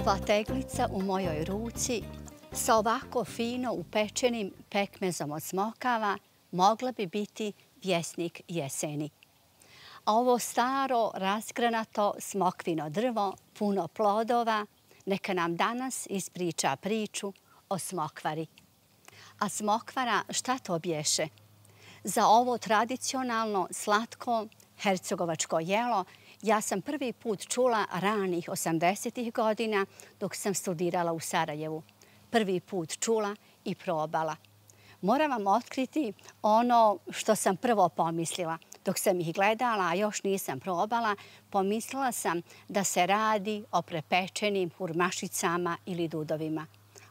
Ova teglica u mojoj ruci sa ovako fino upečenim pekmezom od smokava mogla bi biti vjesnik jeseni. A ovo staro, razgranato smokvino drvo, puno plodova, neka nam danas ispriča priču o smokvari. A smokvara, šta to bješe? Za ovo tradicionalno, slatko, hercegovačko jelo ja sam prvi put čula ranih 80-ih godina dok sam studirala u Sarajevu. Prvi put čula i probala. Moram vam otkriti ono što sam prvo pomislila. Dok sam ih gledala, a još nisam probala, pomislila sam da se radi o prepečenim hurmašicama ili dudovima.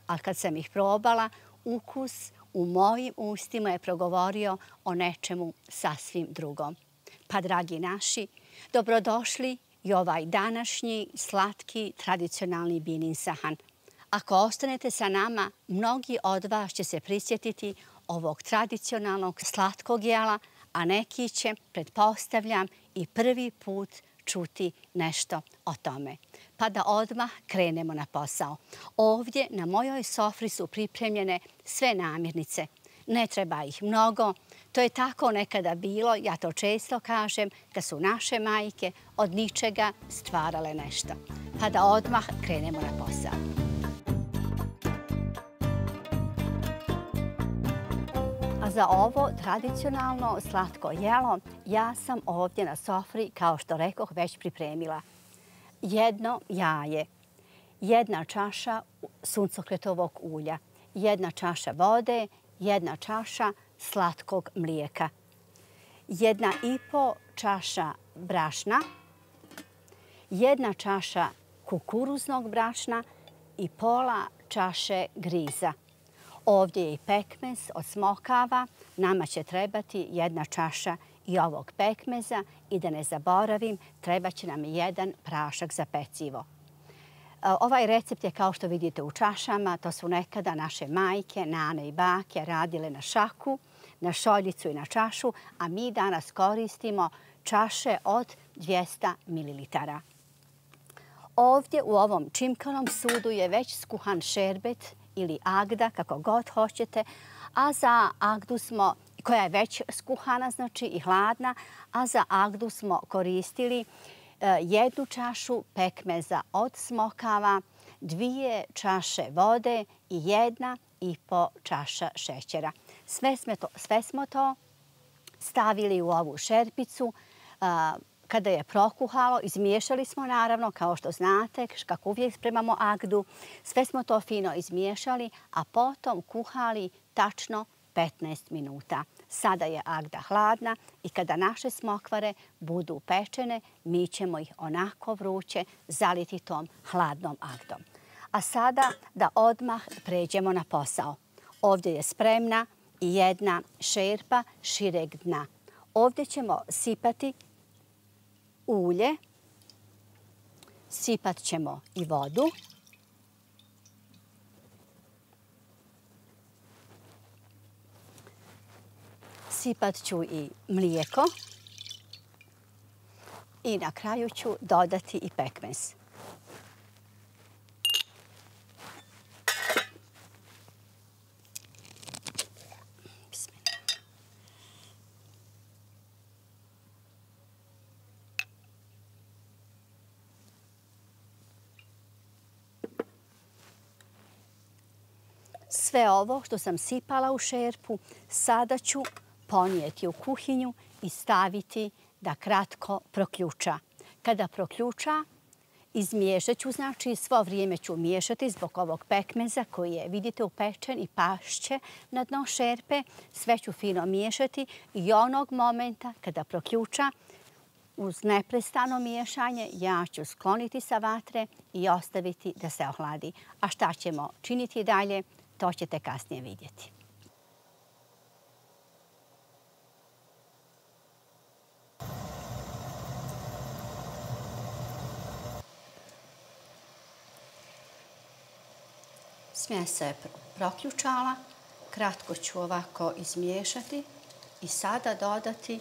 Ali kad sam ih probala, ukus u mojim ustima je progovorio o nečemu sasvim drugom. Pa, dragi naši, dobrodošli i ovaj današnji slatki tradicionalni binin sahan. Ako ostanete sa nama, mnogi od vas će se prisjetiti ovog tradicionalnog slatkog jela, a neki će, pretpostavljam, i prvi put čuti nešto o tome. Pa da odmah krenemo na posao. Ovdje na mojoj sofri su pripremljene sve namirnice. Ne treba ih mnogo. To je tako nekada bilo, ja to često kažem, kad su naše majke od ničega stvarale nešto. Pa da odmah krenemo na posao. A za ovo tradicionalno slatko jelo ja sam ovdje na sofri, kao što rekoh, već pripremila. Jedno jaje, jedna čaša suncokretovog ulja, jedna čaša vode, jedna čaša slatkog mlijeka, 1,5 čaša brašna, jedna čaša kukuruznog brašna i pola čaše griza. Ovdje je i pekmez od smokava. Nama će trebati jedna čaša i ovog pekmeza i da ne zaboravim, treba će nam jedan prašak za pecivo. Ovaj recept je kao što vidite u čašama, to su nekada naše majke, nane i bake radile na šaku, na šoljicu i na čašu, a mi danas koristimo čaše od 200 ml. Ovdje u ovom čimkanom sudu je već skuhan šerbet ili agda, kako god hoćete, a za agdu smo, koja je već skuhana, znači i hladna, a za agdu smo koristili jednu čašu pekmeza od smokava, 2 čaše vode i 1,5 čaša šećera. Sve smo to stavili u ovu šerpicu. Kada je prokuhalo, izmiješali smo naravno, kao što znate, kako uvijek spremamo agdu. Sve smo to fino izmiješali, a potom kuhali tačno 15 minuta. Sada je agda hladna i kada naše smokvare budu pečene, mi ćemo ih onako vruće zaliti tom hladnom agdom. A sada da odmah pređemo na posao. Ovdje je spremna i jedna šerpa šireg dna. Ovdje ćemo sipati ulje, sipat ćemo i vodu. Sipat ću i mlijeko i na kraju ću dodati i pekmez. Sve ovo što sam sipala u šerpu sada ću ponijeti u kuhinju i staviti da kratko proključa. Kada proključa, izmiješat ću, znači svo vrijeme ću miješati zbog ovog pekmeza koji je, vidite, upečen i pašće na dno šerpe. Sve ću fino miješati i onog momenta kada proključa, uz neprestano miješanje, ja ću skloniti sa vatre i ostaviti da se ohladi. A šta ćemo činiti dalje, to ćete kasnije vidjeti. Smjesa je proključala, kratko ću ovako izmiješati i sada dodati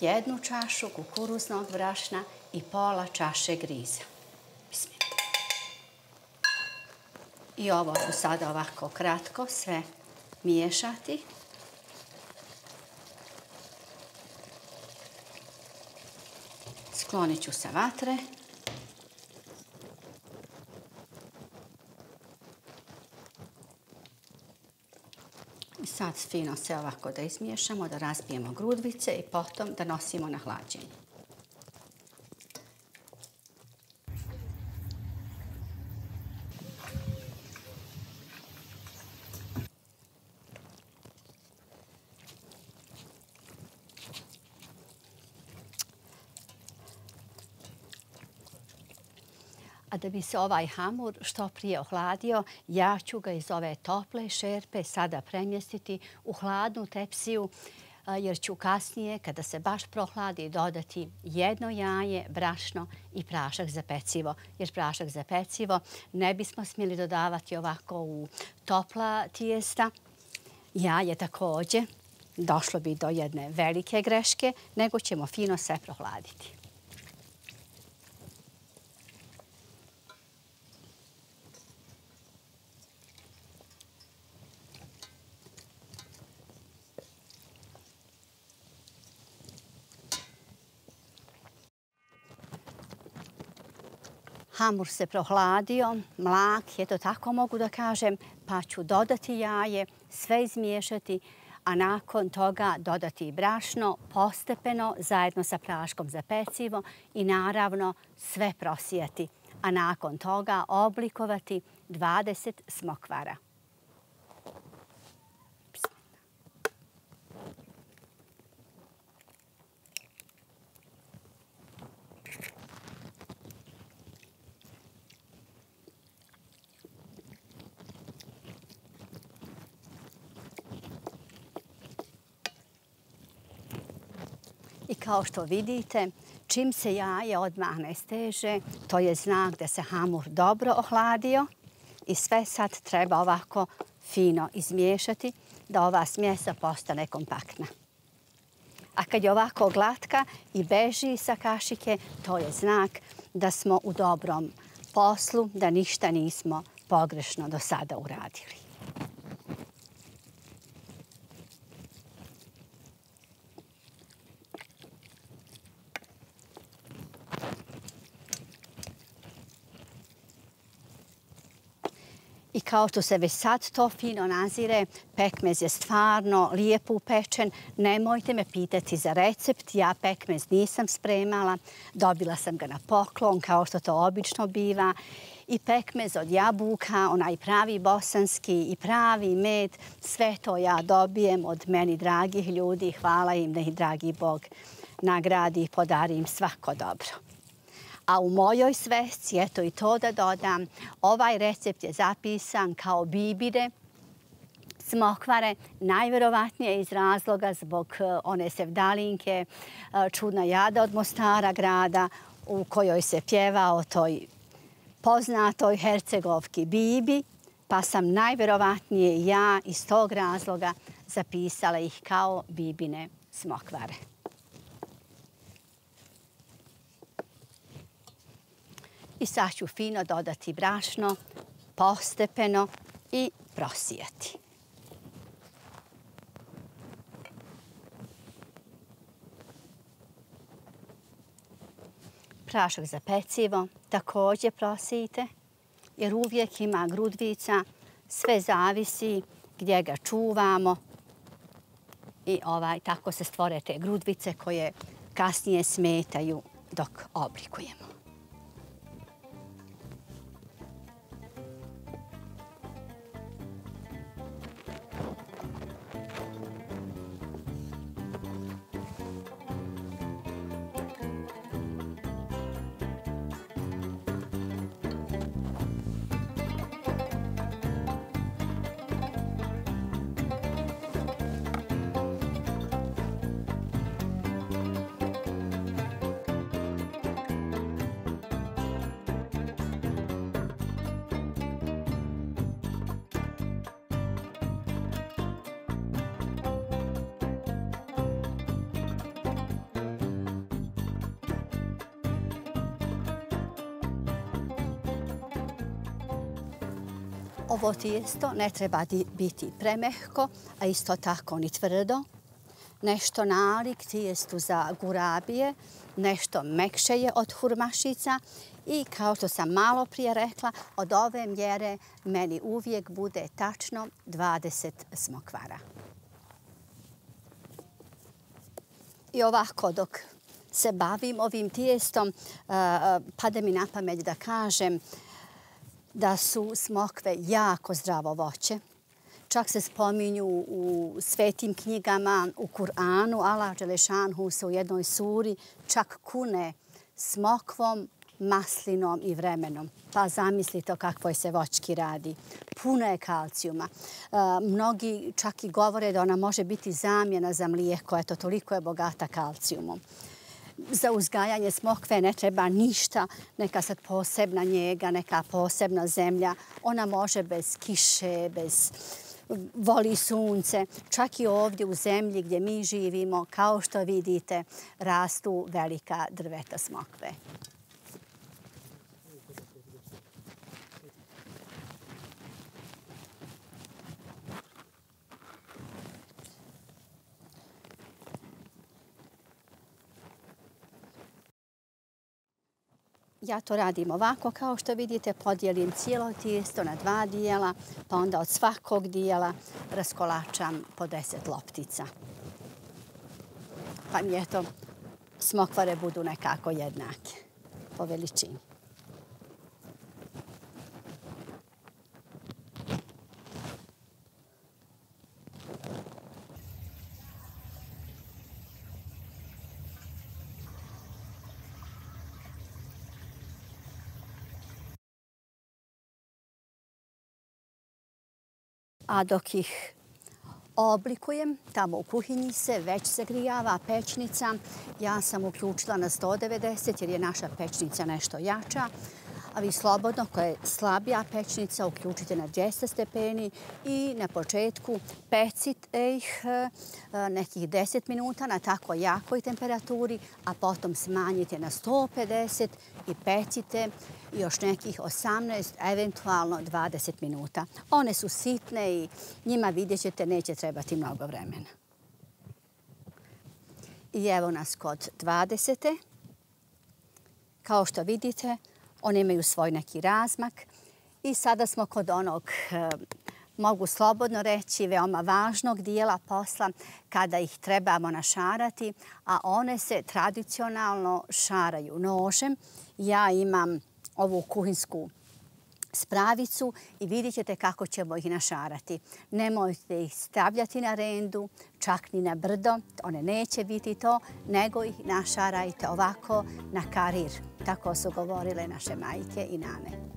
1 čašu kukuruznog brašna i pola čaše griza. Bismillah. I ovo ću sada ovako kratko sve miješati. Sklonit ću sa vatre. I sad fino sve ovako da izmiješamo, da razbijemo grudvice i potom da nosimo na hlađenje. A da bi se ovaj hamur što prije ohladio, ja ću ga iz ove tople šerpe sada premjestiti u hladnu tepsiju, jer ću kasnije, kada se baš prohladi, dodati 1 jaje, brašno i prašak za pecivo. Jer prašak za pecivo ne bismo smjeli dodavati ovako u topla tijesta. Jaje također, došlo bi do jedne velike greške, nego ćemo fino sve prohladiti. Hamur se prohladio, mlak je, to tako mogu da kažem, pa ću dodati jaje, sve izmiješati, a nakon toga dodati brašno postepeno zajedno sa praškom za pecivo i naravno sve prosijati, a nakon toga oblikovati 20 smokvara. I kao što vidite, čim se jaje odmah ne steže, to je znak da se hamur dobro ohladio i sve sad treba ovako fino izmiješati da ova smjesa postane kompaktna. A kad je ovako glatka i beži sa kašike, to je znak da smo u dobrom poslu, da ništa nismo pogrešno do sada uradili. I kao što se već sad to fino nazire, pekmez je stvarno lijepo upečen. Nemojte me pitati za recept, ja pekmez nisam spremala. Dobila sam ga na poklon, kao što to obično biva. I pekmez od jabuka, onaj pravi bosanski i pravi med, sve to ja dobijem od meni dragih ljudi. Hvala im da ih dragi Bog nagradi i podari im svako dobro. A u mojoj svesci, eto i to da dodam, ovaj recept je zapisan kao bibine smokvare, najvjerovatnije iz razloga zbog one sevdalinke, čudna jada od Mostara grada, u kojoj se pjeva o toj poznatoj Hercegovki Bibi, pa sam najvjerovatnije ja iz tog razloga zapisala ih kao bibine smokvare. I sad ću fino dodati brašno, postepeno i prosijati. Prašak za pecivo također prosijte, jer uvijek ima grudvica, sve zavisi gdje ga čuvamo. I tako se stvore te grudvice koje kasnije smetaju dok oblikujemo. Ovo tijesto ne treba biti premehko, a isto tako ni tvrdo. Nešto nalik tijestu za gurabije, nešto mekše je od hurmašica i kao što sam malo prije rekla, od ove mjere meni uvijek bude tačno 20 smokvara. I ovako dok se bavim ovim tijestom, pade mi na pamet da kažem da su smokve jako zdravo voće. Čak se spominju u svetim knjigama, u Kur'anu, Allah Đelešanhu se u jednoj suri čak kune smokvom, maslinom i vremenom. Pa zamislite o kakvoj se voćki radi. Puno je kalcijuma. Mnogi čak i govore da ona može biti zamjena za mlijeko. Eto, toliko je bogata kalcijumom. Za uzgajanje smokve ne treba ništa, neka sad posebna njega, neka posebna zemlja. Ona može bez kiše, voli sunce. Čak i ovdje u zemlji gdje mi živimo, kao što vidite, rastu velika drveta smokve. Ja to radim ovako, kao što vidite, podijelim cijelo tijesto na 2 dijela, pa onda od svakog dijela raskolačam po 10 loptica. Pa mi eto, smokvare budu nekako jednake po veličini. A dok ih oblikujem, tamo u kuhinji se već zagrijava pećnica. Ja sam uključila na 190 jer je naša pećnica nešto jača. A vi slobodno, koja je slabija pećnica, uključite na 200 stepeni i na početku pecite ih nekih 10 minuta na tako jakoj temperaturi, a potom smanjite na 150 i pecite još nekih 18, eventualno 20 minuta. One su sitne i njima, vidjet ćete, neće trebati mnogo vremena. I evo nas kod 20. Kao što vidite, one imaju svoj neki razmak i sada smo kod onog, mogu slobodno reći, veoma važnog dijela posla kada ih trebamo našarati, a one se tradicionalno šaraju nožem. Ja imam ovu kuhinsku spravicu i vidjet ćete kako ćemo ih našarati. Nemojte ih stavljati na rendu, čak ni na brdo, one neće biti to, nego ih našarajte ovako na karir. Tako su govorile naše majke i nane.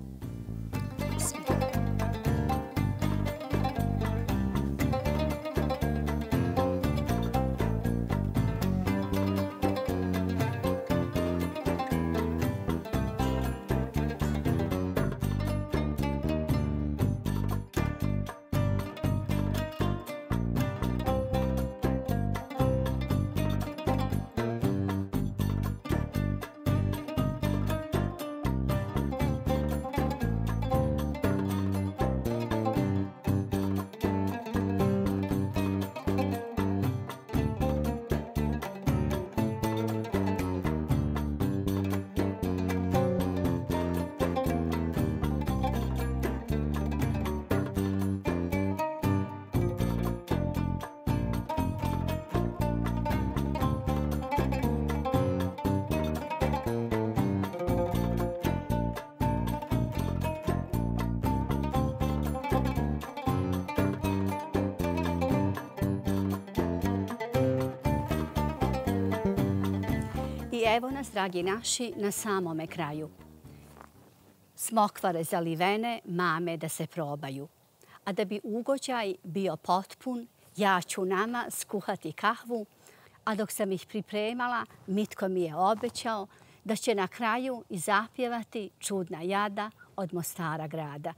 I evo nas, dragi naši, na samome kraju. Smokvare zalivene, mame da se probaju. A da bi ugođaj bio potpun, ja ću nama skuhati kahvu, a dok sam ih pripremala, Mitko mi je obećao da će na kraju i zapjevati čudna jada od Mostara grada.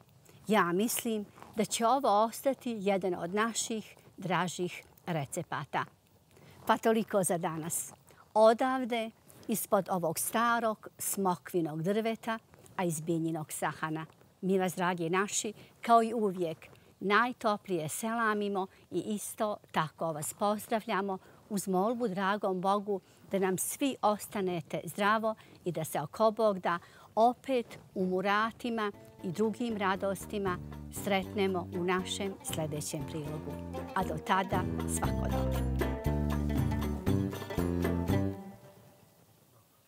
Ja mislim da će ovo ostati jedan od naših dražih recepata. Pa toliko za danas. Odavde, ispod ovog starog smokvinog drveta, a iz Bijeljinog Sahana. Mi vas, dragi naši, kao i uvijek, najtoplije selamimo i isto tako vas pozdravljamo uz molbu dragom Bogu da nam svi ostanete zdravo i da se oko Bog da opet u Muratima i drugim radostima sretnemo u našem sljedećem prilogu. A do tada svako dobro.